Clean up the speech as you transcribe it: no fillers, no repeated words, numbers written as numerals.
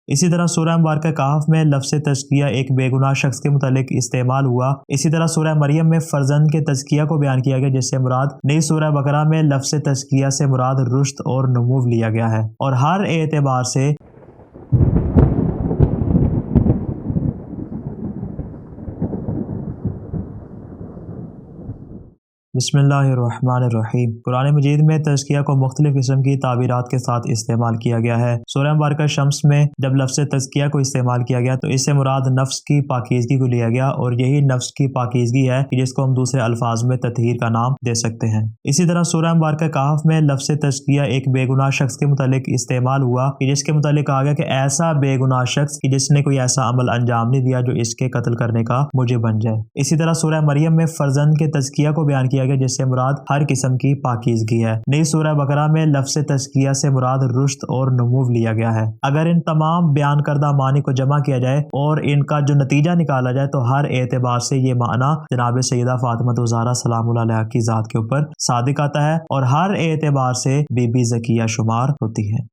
इसी तरह सूरह मुबारक कहफ में लफ्ज़ तज़किया एक बेगुनाह शख्स के मुतालिक इस्तेमाल हुआ। इसी तरह सूरह मरियम में फर्जंद के तज़किया को बयान किया गया, जिससे मुराद नई सूरह बकरा में लफ्ज़ तज़किया से मुराद रुश्द और नमूव लिया गया है और हर एतबार से बिस्मिल्लाहिर्रहमानिर्रहीम। कुरान मजीद में तज़किया को मुख्तलिफ किस्म की ताबीरात के साथ इस्तेमाल किया गया है। सूरह मुबारक शम्स में जब लफ्ज़ तज़किया को इस्तेमाल किया गया तो इससे मुराद नफ्स की पाकीज़गी को लिया गया और यही नफ्स की पाकीज़गी है कि जिसको हम दूसरे अल्फाज में तत्हीर का नाम दे सकते हैं। इसी तरह सूरह मुबारक कहफ में लफ्ज़ तज़किया एक बेगुनाह शख्स के मुतालिक इस्तेमाल हुआ कि जिसके मुतालिक कहा गया कि ऐसा बेगुनाह शख्स कि जिसने कोई ऐसा अमल अंजाम नहीं दिया जो इसके कत्ल करने का मुझे बन जाए। इसी तरह सूरह मरियम में फर्जंद के तज़किया को बयान किया गया, जिससे मुराद हर किस्म की पाकीज़गी है। नई सूरह बकरा में लफ्ज़ तज़किया से मुराद रुश्द और नमूव लिया गया है। अगर इन तमाम बयान करदा मानी को जमा किया जाए और इनका जो नतीजा निकाला जाए तो हर एतबार से ये माना जनाब सैयदा फातिमा ज़हरा सलामुल्लाह अलैहा की ज़ात के ऊपर सादिक आता है और हर एतबार से बीबी ज़किया शुमार होती है।